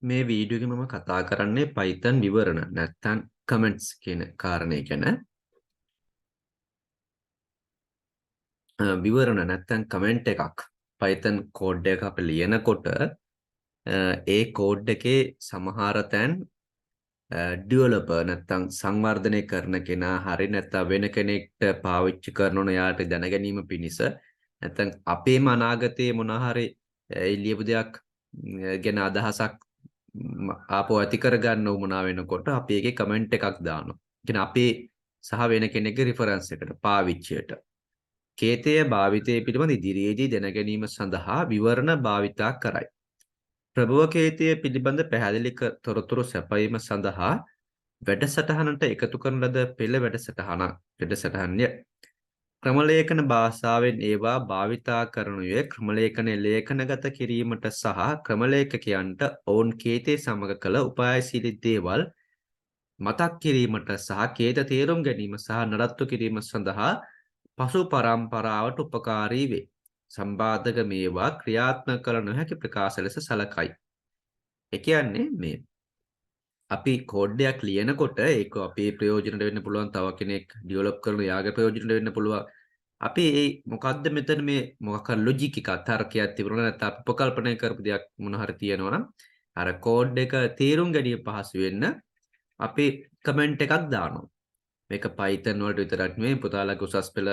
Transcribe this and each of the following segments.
මේ වීඩියෝ එකේ මම කතා කරන්නේ Python විවරණ නැත්නම් comments කියන කාරණේ ගැන. විවරණ නැත්නම් comment එකක් Python code එකක් අපි ලියනකොට ඒ code එකේ සමහර තැන් developer නැත්නම් සංවර්ධනය කරන කෙනා හරි නැත්නම් වෙන කෙනෙක්ට පාවිච්චි කරන යාට දැන ගැනීම පිණිස නැත්නම් අපේම අනාගතයේ මොන හරි ලියපු දෙයක් ගැන අදහසක් ආපහු ඇති කරගන්න උවමනා වෙනකොට අපි ඒකේ කමෙන්ට් එකක් දානවා. කියන්නේ අපේ සහ වෙන කෙනෙක්ගේ රිෆරන්ස් එකට පාවිච්චියට. කේතය භාවිතය පිළිබඳ ඉදිරියේදී දැන ගැනීම සඳහා විවරණ භාවිතා කරයි. ප්‍රභව කේතය පිළිබඳ පැහැදිලි තොරතුරු සැපයීම සඳහා වැඩසටහනට එකතු කරන ලද පෙළ වැඩසටහන්ය. ක්‍රමලේඛන භාෂාවෙන් ඒවා භාවිතා කරනුයේ ක්‍රමලේඛන ලේඛනගත කිරීමට සහ ක්‍රමලේඛකයන්ට ඔවුන් කේතේ සමග කළ උපායශීලී දේවල් මතක් කිරීමට සහ කේත තේරුම් ගැනීම සහ නඩත්තු කිරීම සඳහා පසු පරම්පරාවට උපකාරී වේ. සම්බාධක මේවා ක්‍රියාත්මක කළ නොහැකි ප්‍රකාශ ලෙස සලකයි. ඒ කියන්නේ මේ අපි කෝඩ් එකක් ලියනකොට ඒක අපේ ප්‍රයෝජනට වෙන්න පුළුවන්, තව කෙනෙක් ඩෙවලොප් කරන යාගේ ප්‍රයෝජනට වෙන්න පුළුවන්. අපි ඒ මොකද්ද මෙතන මේ මොකක් හරි ලොජික් එකක් තර්කයක් තිබුණා නැත්නම් අපි උපකල්පනය කරපු දෙයක් මොන හරි තියෙනවා නම් අර කෝඩ් එක තේරුම් ගැනීම පහසු වෙන්න අපි කමෙන්ට් එකක් දානවා. මේක Python වලට විතරක් නෙවෙයි, පුතාලගේ උසස් පෙළ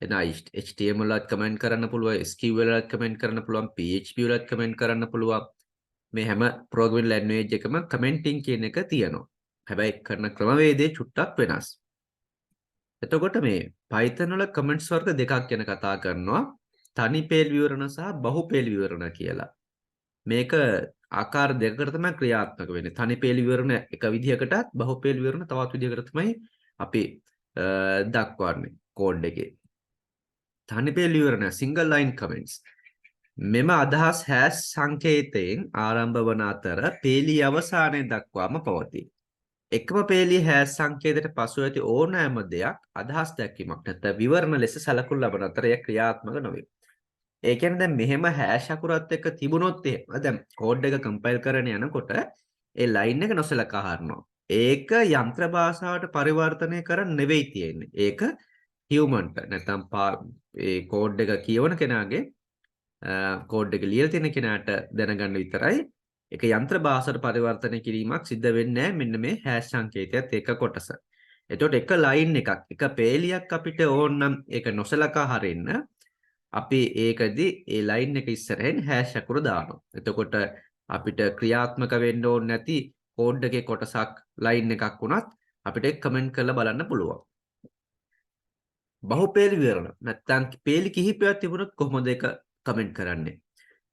එන HTML වලත් කමෙන්ට් කරන්න පුළුවන්, SQL වලත් කමෙන්ට් කරන්න පුළුවන්, PHP වලත් කමෙන්ට් කරන්න පුළුවන්. මේ හැම ප්‍රෝග්‍රෑමින් ලැන්ග්වේජ් එකම කමෙන්ටිං කියන එක තියෙනවා. හැබැයි කරන ක්‍රමවේදය චුට්ටක් වෙනස්. එතකොට මේ Python වල කමෙන්ට්ස් වර්ග දෙකක් ගැන කතා කරනවා. තනි පේල් විවරණ සහ බහු පේල් විවරණ කියලා. මේක ආකාර දෙකකට තමයි ක්‍රියාත්මක වෙන්නේ. තනි පේල් විවරණ එක විදිහකටත් බහු පේල් විවරණ තවත් විදිහකට තමයි අපි දක්වන්නේ කෝඩ් එකේ. තනි පේල් විවරණ single line comments. මෙම අදහස් හැස් සංකේතයෙන් ආරම්භ වන අතර පේලී අවසානයේ දක්වාම පවතී. එකම පේලී හැස් සංකේතයට පසු ඇති ඕනෑම දෙයක් අදහස් දැක්වීමක් නැත්නම් විවරණ ලෙස සැලකුම් ලබන අතර එය ක්‍රියාත්මක නොවේ. ඒ කියන්නේ දැන් මෙහෙම හැෂ් අකුරත් එක්ක තිබුණොත් එහෙම දැන් කෝඩ් එක කම්පයිල් කරගෙන යනකොට ඒ ලයින් එක නොසලකා හරිනවා. ඒක යන්ත්‍ර භාෂාවට පරිවර්තනය කරන්න නෙවෙයි තියෙන්නේ. ඒක හියුමන්ට නැත්නම් ඒ කෝඩ් එක කියවන කෙනාගේ කෝඩ් එක ලියලා තියෙන කෙනාට දැනගන්න විතරයි. ඒක යන්ත්‍ර භාෂාවට පරිවර්තනය කිරීමක් සිද්ධ වෙන්නේ නැහැ. මෙන්න මේ හැෂ් සංකේතයත් එක කොටස. එතකොට එක ලයින් එකක් එක පේලියක් අපිට ඕන නම් ඒක නොසලකා හරින්න අපි ඒකදී ඒ ලයින් එක ඉස්සරහින් හැෂ් අකුර දානවා. එතකොට අපිට ක්‍රියාත්මක වෙන්න ඕනේ නැති කෝඩ් එකේ කොටසක් ලයින් එකක් වුණත් අපිට ඒක කමෙන්ට් කරලා බලන්න පුළුවන්. බහුපේලි විවරණ නැත්නම් පේලි කිහිපයක් තිබුණොත් කොහොමද ඒක කමෙන්ට් කරන්නේ?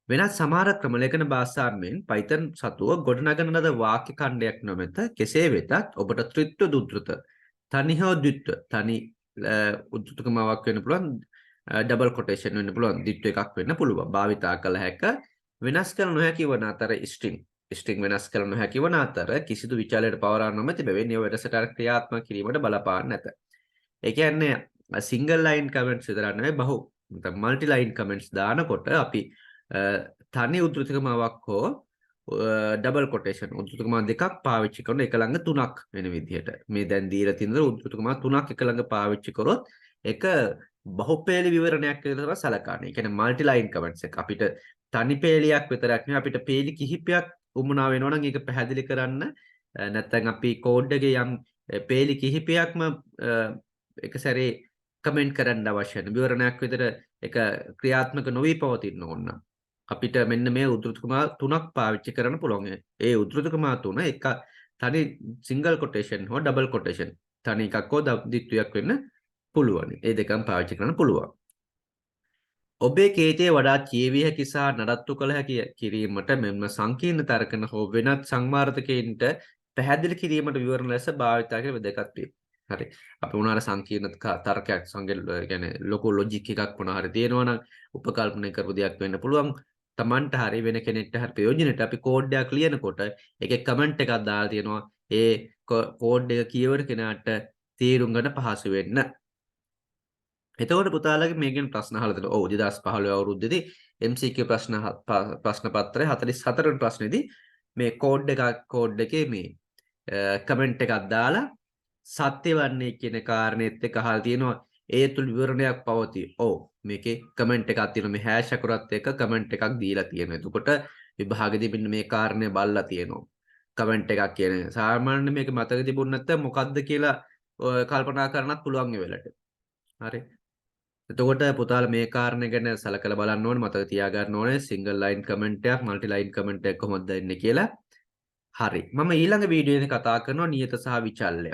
වෙනත් සමහර ක්‍රමලේඛන භාෂාවෙන් Python සතුව ගොඩනගන ලද වාක්‍ය ඛණ්ඩයක් නොමැත. කෙසේ වෙතත් ඔබට ත්‍රිත්ව දුද්ෘත තනි හෝ ද්විත්ව තනි උද්ෘතකමාවක් වෙන්න පුළුවන්, ඩබල් කොටේෂන් වෙන්න පුළුවන්, ද්විත්ව එකක් වෙන්න පුළුවන්. භාවිතා කළ හැක වෙනස් කළ නොහැකි වන අතර ස්ට්‍රින්ග් වෙනස් කළ නොහැකි වන අතර කිසිදු විචාලයට පවරා නොමැති බැවින් ඒ වැඩසටහන ක්‍රියාත්මක කිරීමට බලපාන්නේ නැත. ඒ කියන්නේ සිංගල් ලයින් කමෙන්ට්ස් විතරක් නෙවෙයි බහු මල්ටි ලයින් කමෙන්ට්ස් දානකොට අපි තනි උද්ෘතකමාවක් හෝ ඩබල් කොටේෂන් උද්ෘතකමා දෙකක් පාවිච්චි කරන එක ළඟ තුනක් වෙන විදිහට මේ දැන් දීලා තියෙන උද්ෘතකමා තුනක් එක ළඟ පාවිච්චි කරොත් ඒක බහුපේලි විවරණයක් කියලා සලකන්නේ. ඒ කියන්නේ මල්ටි ලයින් කමෙන්ට්ස් එක අපිට තනි පේලියක් විතරක් නෙවෙයි අපිට පේලි කිහිපයක් උමනා වෙනවා නම් ඒක පැහැදිලි කරන්න නැත්නම් අපි කෝඩ් එකේ යම් පේලි කිහිපයක්ම එක සැරේ කමෙන්ට් කරන්න අවශ්‍ය නැහැ. විවරණයක් විතර එක ක්‍රියාත්මක නොවි පවතින්න ඕන. අපිට මෙන්න මේ උද්ෘතකමා තුනක් පාවිච්චි කරන්න පුළුවන්. ඒ උද්ෘතකමා තුන එක තනි සිංගල් කොටේෂන් හෝ ඩබල් කොටේෂන් තනි එකක් හෝ ද්විත්වයක් වෙන්න පුළුවන්. ඒ දෙකම පාවිච්චි කරන්න පුළුවන්. ඔබේ කේතයේ වඩා කියවිය හැකි සහ නඩත්තු කළ හැකි කිරීමට මෙන්ම සංකීර්ණ තර්කන හෝ වෙනත් සංවාර්ධකයන්ට පැහැදිලි කිරීමට විවරණ ලෙස භාවිත කරන වැදගත් වේ. හරි. අපි උනාර සංකීර්ණ තර්කයක් සංගල් කියන්නේ ලොකු ලොජික් එකක් මොන හරි තියෙනවා නම් උපකල්පනය කරපු දෙයක් වෙන්න පුළුවන්. Tamanට හරි වෙන කෙනෙක්ට හරි ප්‍රයෝජනෙට අපි කෝඩ් එකක් ලියනකොට ඒකේ කමෙන්ට් එකක් දාලා තියෙනවා. ඒ කෝඩ් එක කියවන කෙනාට තේරුම් ගන්න පහසු වෙන්න. එතකොට පුතාලගේ මේ ගැන ප්‍රශ්න අහලා තියෙනවා. ඔව් 2015 අවුරුද්දේදී MCQ ප්‍රශ්න පත්‍රය 44 වෙනි ප්‍රශ්නේදී මේ කෝඩ් එකේ මේ කමෙන්ට් එකක් දාලා සත්‍ය වන්නේ කියන කාරණෙත් එක්ක අහලා තියෙනවා ඒ තුල විවරණයක් පවතී. ඔව් මේකේ කමෙන්ට් එකක් තියෙනවා මේ හෑෂ් අකුරත් එක්ක කමෙන්ට් එකක් දීලා තියෙනවා. එතකොට විභාගෙදී මෙන්න මේ කාරණේ බලලා තියෙනවා. කමෙන්ට් එකක් කියන සාමාන්‍ය මේක මතක තිබුණ නැත්නම් මොකද්ද කියලා කල්පනා කරන්නත් පුළුවන් ඒ වෙලට. හරි. එතකොට පුතාලා මේ කාරණේ ගැන සලකලා බලන්න ඕනේ මතක තියාගන්න ඕනේ සිංගල් ලයින් කමෙන්ට් එකක් මල්ටි ලයින් කමෙන්ට් එකක් කොහොමද දෙන්නේ කියලා. හරි. මම ඊළඟ වීඩියෝ එකේ කතා කරනවා නියත සහ විචල්්‍ය.